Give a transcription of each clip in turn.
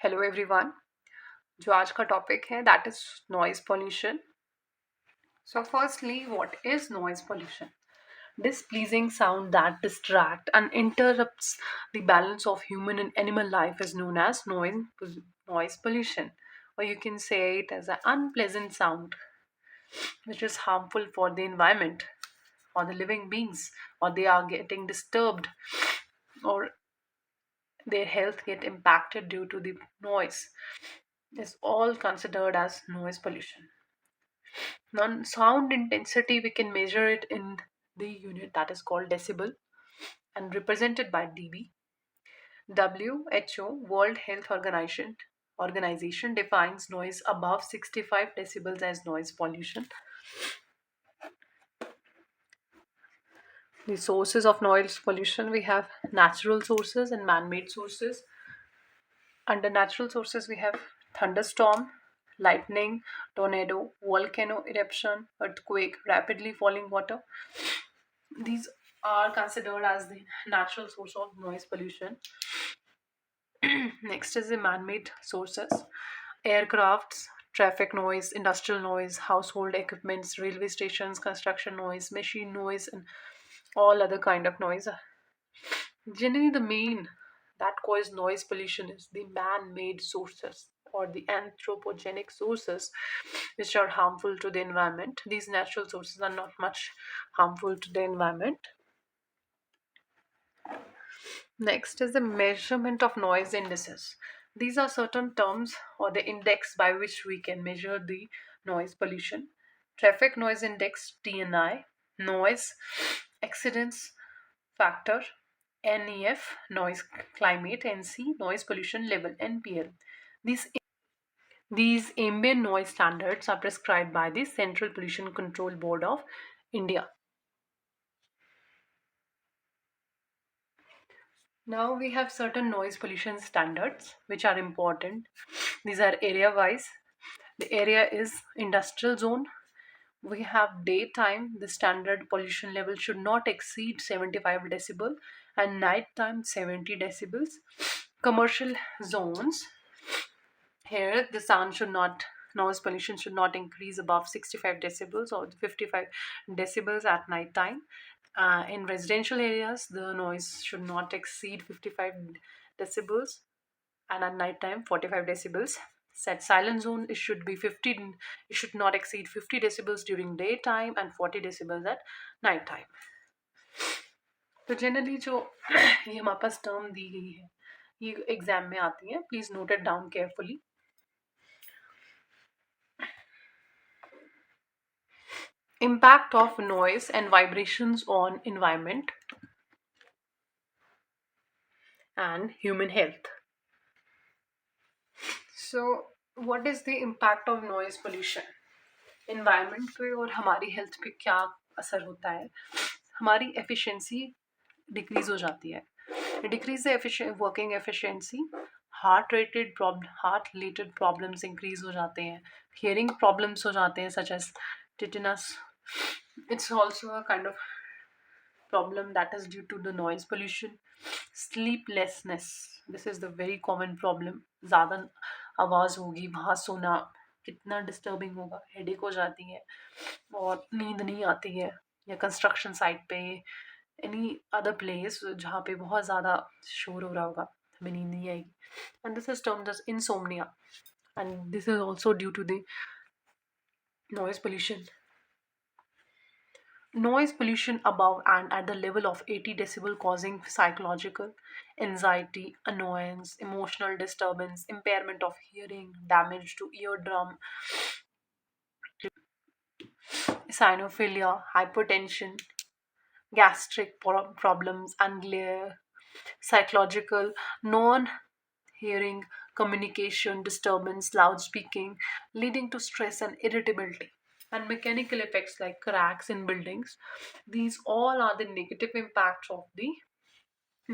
Hello everyone. जो आज का टॉपिक है that is noise pollution. So firstly what is noise pollution? Displeasing sound that distract and interrupts the balance of human and animal life is known as noise pollution, or you can say it as an unpleasant sound which is harmful for the environment or the living beings, or they are getting disturbed, or their health get impacted due to the noise, is all considered as noise pollution. Non sound intensity, we can measure it in the unit that is called decibel and represented by dB. WHO, World Health Organization defines noise above 65 decibels as noise pollution. The sources of noise pollution, we have natural sources and man-made sources. Under natural sources, we have thunderstorm, lightning, tornado, volcano eruption, earthquake, rapidly falling water. These are considered as the natural source of noise pollution. Next is the man-made sources: aircrafts, traffic noise, industrial noise, household equipments, railway stations, construction noise, machine noise, and all other kind of noise. Generally, the main that cause noise pollution is the man-made sources or the anthropogenic sources, which are harmful to the environment. These natural sources are not much harmful to the environment. Next is the measurement of noise indices. These are certain terms or the index by which we can measure the noise pollution. Traffic noise index TNI, noise accidents factor, NEF, noise climate, NC, noise pollution level, NPL. These these ambient noise standards are prescribed by the Central Pollution Control Board of India. Now we have certain noise pollution standards which are important. These are area wise. The area is industrial zone. We have daytime, the standard pollution level should not exceed 75 decibel, and nighttime 70 decibels. Commercial zones, here the sound should not, noise pollution should not increase above 65 decibels or 55 decibels at night time. In residential areas, the noise should not exceed 55 decibels, and at night time 45 decibels. Set silent zone, it should be 50, it should not exceed 50 decibels during daytime and 40 decibels at night time. तो generally जो ये हमारे पास term दी गई है ये exam में आती है, please note it down carefully. Impact of noise and vibrations on environment and human health. So what is the impact of noise pollution? Environment पे और हमारी हेल्थ पे क्या असर होता है? हमारी एफिशिएंसी डिक्रीज हो जाती है. Decrease the working efficiency, heart related problems increase हो जाते हैं, हियरिंग प्रॉब्लम्स हो जाते हैं such as tetanus. It's also a kind of problem that is due to the noise pollution. Sleeplessness, this is the very common problem. ज़्यादा आवाज़ होगी वहाँ सोना कितना डिस्टर्बिंग होगा, हेडेक हो जाती है और नींद नहीं आती है. या कंस्ट्रक्शन साइट पे, एनी अदर प्लेस जहाँ पे बहुत ज़्यादा शोर हो रहा होगा, हमें नींद नहीं आएगी. And this is termed as insomnia, and this is also due to the noise pollution. Noise pollution above and at the level of 80 decibel causing psychological anxiety, annoyance, emotional disturbance, impairment of hearing, damage to eardrum, sinophilia, hypertension, gastric problems, and glare, psychological, non hearing, communication disturbance, loudspeaking, leading to stress and irritability, and mechanical effects like cracks in buildings. These all are the negative impacts of the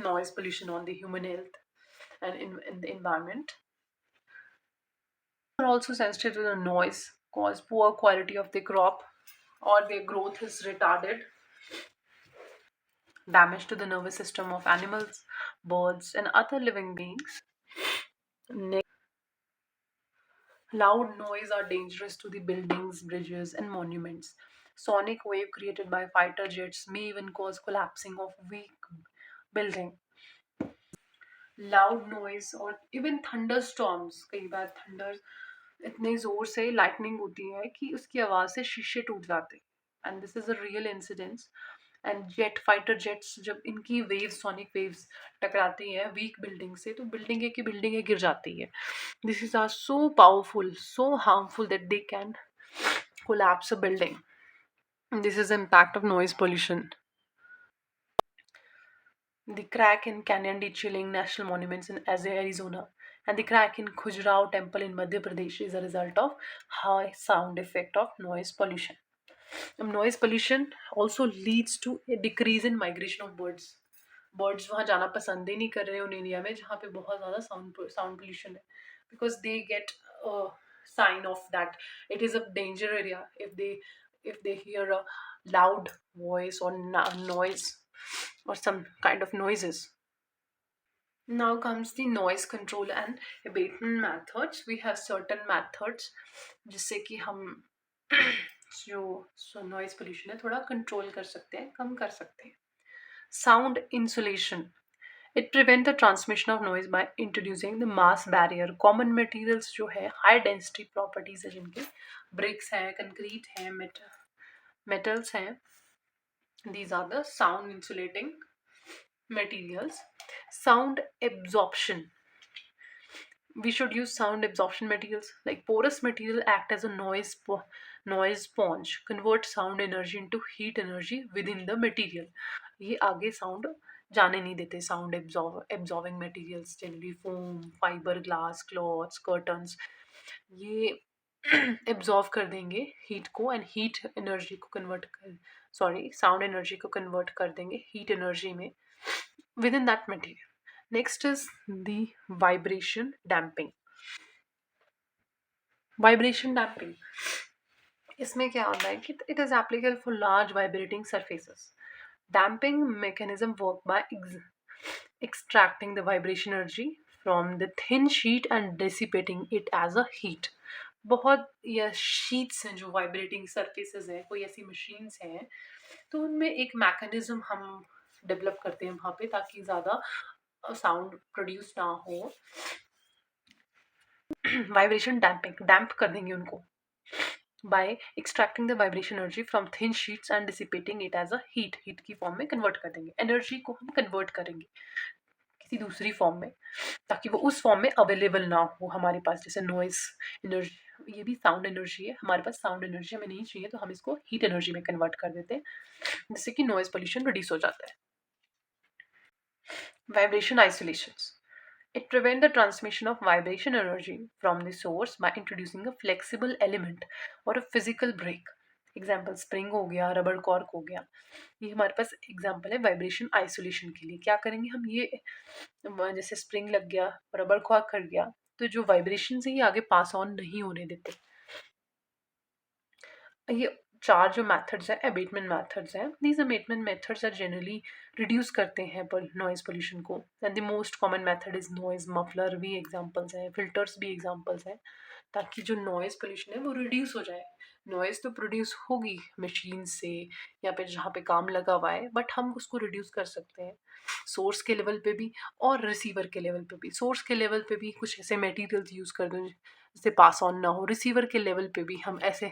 noise pollution on the human health and in the environment. Are also sensitive to the noise, cause poor quality of the crop, or their growth is retarded, damage to the nervous system of animals, birds, and other living beings. Loud noise are dangerous to the buildings, bridges, and monuments. Sonic wave created by fighter jets may even cause collapsing of weak building. Loud noise और even thunderstorms, कई बार thunder इतने जोर से lightning होती है कि उसकी आवाज से शीशे टूट जाते हैं, and this is a real incidence. And jet fighter jets जब इनकी वेव्स, सोनिक वेव्स टकराती है वीक बिल्डिंग से, तो बिल्डिंग है कि बिल्डिंग है गिर जाती है. This is are so powerful, so harmful that they can collapse a building. This is the impact of noise pollution. The crack in Canyon de Chilling National Monuments in Arizona and the crack in Khajuraho Temple in Madhya Pradesh is a result of high sound effect of noise pollution. Noise pollution also leads to a decrease in migration of birds. Birds वहाँ जाना पसंद ही नहीं कर रहे उन area में जहाँ पे बहुत ज़्यादा साउंड पोल्यूशन है, because they get sign of that it is a danger area if they hear a loud voice or noise or some kind of noises. Now comes the noise control and abatement methods. We have certain methods जिससे कि हम जो noise pollution है थोड़ा control कर सकते हैं, कम कर सकते हैं. Sound insulation. It prevents the transmission of noise by introducing the mass barrier. Common materials जो है high density properties है जिनके bricks हैं, concrete हैं, metals हैं. These are the sound insulating materials. Sound absorption. We should use sound absorption materials like porous material act as a noise sponge, convert sound energy into heat energy within the material. ये आगे sound जाने नहीं देते. Sound absorbing materials generally foam, fiber, glass, cloths, curtains, ये absorb कर देंगे heat को and heat energy को convert कर, sorry, sound energy को convert कर देंगे heat energy में within that material. Next is the vibration damping. Vibration damping. इसमें क्या होता है कि it is applicable for large vibrating surfaces. Damping mechanism work by extracting the vibration energy from the thin sheet and dissipating it as a heat. बहुत या sheets हैं जो vibrating surfaces हैं, कोई ऐसी मशीन्स हैं, तो उनमें एक मैकेनिज्म हम डेवलप करते हैं वहाँ पे ताकि ज़्यादा साउंड प्रोड्यूस ना हो. वाइब्रेशन डैम्पिंग, डैम्प कर देंगे उनको by extracting the vibration energy from thin sheets and dissipating it as a heat की फॉर्म में कन्वर्ट कर देंगे. एनर्जी को हम कन्वर्ट करेंगे किसी दूसरी फॉर्म में ताकि वो उस फॉर्म में अवेलेबल ना हो हमारे पास. जैसे नॉइस एनर्जी, ये भी साउंड एनर्जी है, हमारे पास साउंड एनर्जी हमें नहीं चाहिए तो हम इसको हीट एनर्जी में कन्वर्ट कर देते हैं जिससे कि नॉइस पोल्यूशन रिड्यूस हो जाता है. Vibration isolations. It prevents the transmission of vibration energy from the source by introducing a flexible element or a physical break. Example spring हो गया, रबर कॉर्क हो गया. ये हमारे पास एग्जाम्पल है वाइब्रेशन आइसोलेशन के लिए. क्या करेंगे हम, ये जैसे स्प्रिंग लग गया, रबर कॉर्क कर गया, तो जो वाइब्रेशन है ये आगे पास ऑन नहीं होने देते. ये चार जो मेथड्स हैं अबेटमेंट मेथड्स हैं. These abatement methods are generally reduce करते हैं नॉइज पोल्यूशन को. And the most common method is noise muffler भी एग्जांपल्स हैं, फिल्टर्स भी एग्जांपल्स हैं, ताकि जो नॉइज पोल्यूशन है वो रिड्यूस हो जाए. नॉइज तो प्रोड्यूस होगी मशीन से या फिर जहाँ पे काम लगा हुआ है, बट हम उसको रिड्यूस कर सकते हैं सोर्स के लेवल पे भी और रिसीवर के लेवल पे भी. सोर्स के लेवल पे भी कुछ ऐसे मटेरियल्स यूज़ कर दें जिससे पास ऑन ना हो. रिसीवर के लेवल पे भी हम ऐसे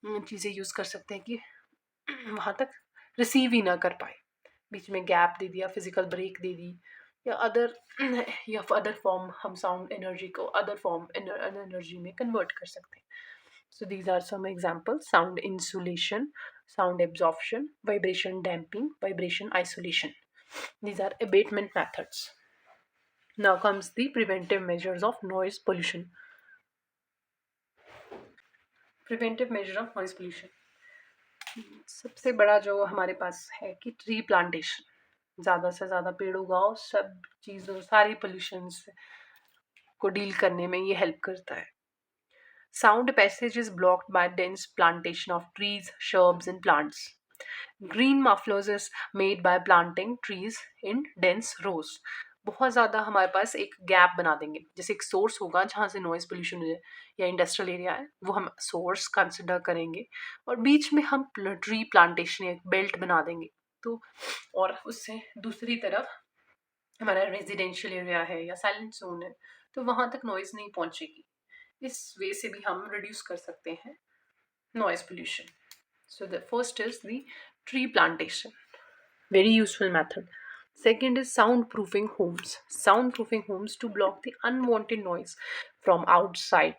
चीज़ें यूज़ कर सकते हैं कि वहाँ तक रिसीव ही ना कर पाए. बीच में गैप दे दिया, फिजिकल ब्रेक दे दी, या अदर फॉर्म हम साउंड एनर्जी को अदर फॉर्म एनर्जी में कन्वर्ट कर सकते हैं. So these are some examples: sound insulation, sound absorption, vibration damping, vibration isolation. These are abatement methods. Now comes the preventive measures of noise pollution. Preventive measure of noise pollution. सबसे बड़ा जो हमारे पास है कि tree plantation. ज़्यादा से ज़्यादा पेड़ उगाओ, सब चीज़ों सारी पोल्यूशन को डील करने में ये हेल्प करता है. Sound passage is blocked by dense plantation of trees, shrubs and plants. Green mufflers is made by planting trees in dense rows. बहुत ज़्यादा हमारे पास एक गैप बना देंगे, जैसे एक सोर्स होगा जहाँ से नॉइज़ पोल्यूशन है या इंडस्ट्रियल एरिया है, वो हम सोर्स कंसिडर करेंगे और बीच में हम ट्री प्लांटेशन या एक बेल्ट बना देंगे। तो और उससे दूसरी तरफ हमारा रेजिडेंशियल एरिया है या साइलेंट जोन है, तो वहाँ तक नॉइज़ नहीं पहुँचेगी। इस वे से भी हम रिड्यूस कर सकते हैं noise pollution. So the first is the tree plantation, very useful method. Second is soundproofing homes. Soundproofing homes to block the unwanted noise from outside.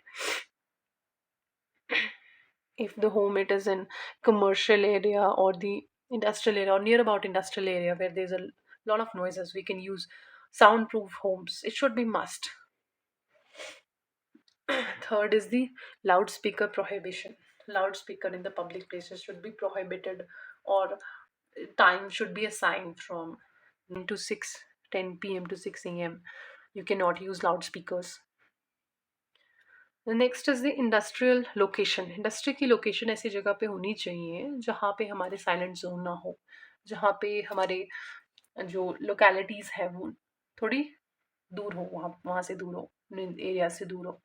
If the home it is in commercial area or the industrial area or near about industrial area where there's a lot of noises, we can use soundproof homes. It should be must. Third is the loudspeaker prohibition. Loudspeaker in the public places should be prohibited, or time should be assigned from 9 to 6, 10 p.m. to 6 a.m. You cannot use loudspeakers. The next is the industrial location. Industry की location ऐसी जगह पे होनी चाहिए जहाँ पे हमारे silent zone ना हो, जहाँ पे हमारे जो लोकेलिटीज़ है वो थोड़ी दूर हो, वहाँ वहाँ से दूर हो, एरिया से दूर हो।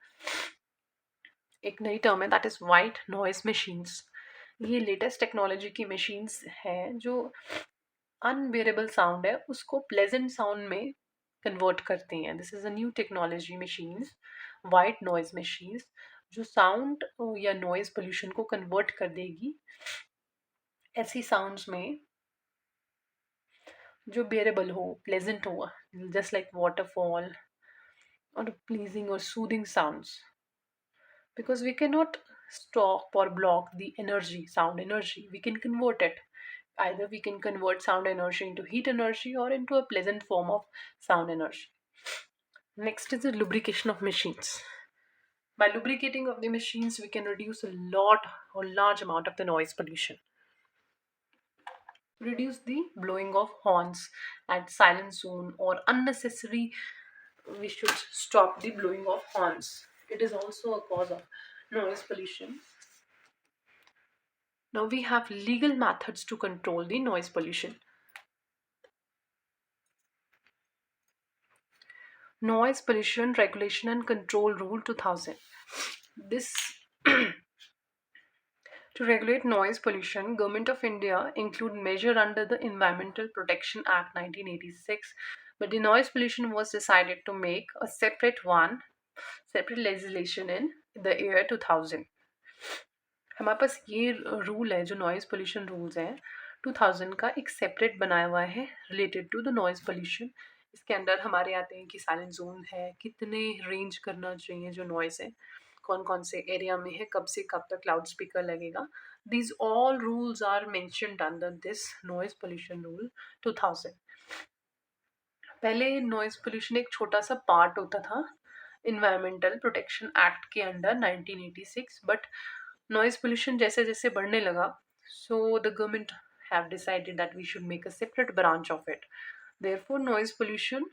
एक नई टर्म है that is white noise machines. ये लेटेस्ट टेक्नोलॉजी की मशीन्स हैं जो अनबियरेबल साउंड है उसको प्लेजेंट साउंड में कन्वर्ट करती हैं। This is a new technology machines, white noise machines, जो साउंड या नॉइज पोल्यूशन को कन्वर्ट कर देगी ऐसी साउंड्स में जो बियरेबल हो, प्लेजेंट हो, जस्ट लाइक वाटरफॉल और प्लीजिंग और soothing sounds, because we cannot stop or block the energy, sound energy. We can convert it. Either we can convert sound energy into heat energy or into a pleasant form of sound energy. Next is the lubrication of machines. By lubricating of the machines, we can reduce a lot or large amount of the noise pollution. Reduce the blowing of horns at silent zone or unnecessary. We should stop the blowing of horns. It is also a cause of noise pollution. Now we have legal methods to control the noise pollution. Noise Pollution Regulation and Control Rule 2000. This to regulate noise pollution, Government of India include measure under the Environmental Protection Act 1986, but the noise pollution was decided to make a separate legislation in the year 2000. हमारे पास ये rule है जो noise pollution rules हैं 2000 का, एक separate बनाया हुआ है related to the noise pollution. इसके अंदर हमारे आते हैं कि साइलेंट जोन है, कितने रेंज करना चाहिए जो नॉइज़ है, कौन कौन से एरिया में है, कब से कब तक लाउड स्पीकर लगेगा। These all rules are mentioned under this noise pollution rule 2000। पहले नॉइज़ पोल्यूशन एक छोटा सा पार्ट होता था इन्वायरमेंटल प्रोटेक्शन एक्ट के अंडर 1986, बट noise pollution जैसे जैसे बढ़ने लगा, so the government have decided that we should make a separate branch of it. Therefore noise pollution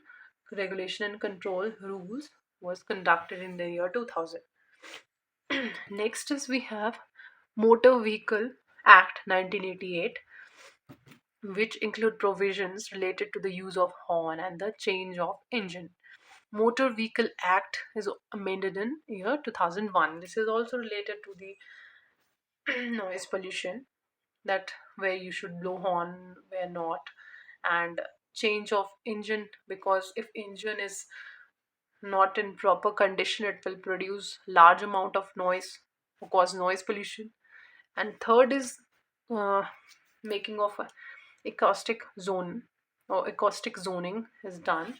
regulation and control rules was conducted in the year 2000. Next is we have Motor Vehicle Act 1988, which include provisions related to the use of horn and the change of engine. Motor Vehicle Act is amended in year 2001. This is also related to the noise pollution, that where you should blow horn, where not, and change of engine, because if engine is not in proper condition it will produce large amount of noise, cause noise pollution. And third is uh, making of a acoustic zone or acoustic zoning is done.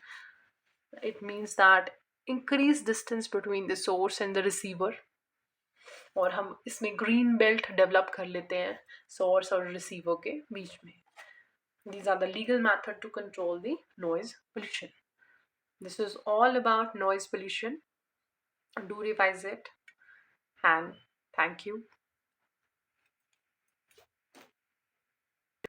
It means that increase distance between the source and the receiver, और हम इसमें green belt develop कर लेते हैं source और receiver के बीच में. These are the legal method to control the noise pollution. This is all about noise pollution. Do revise it and thank you.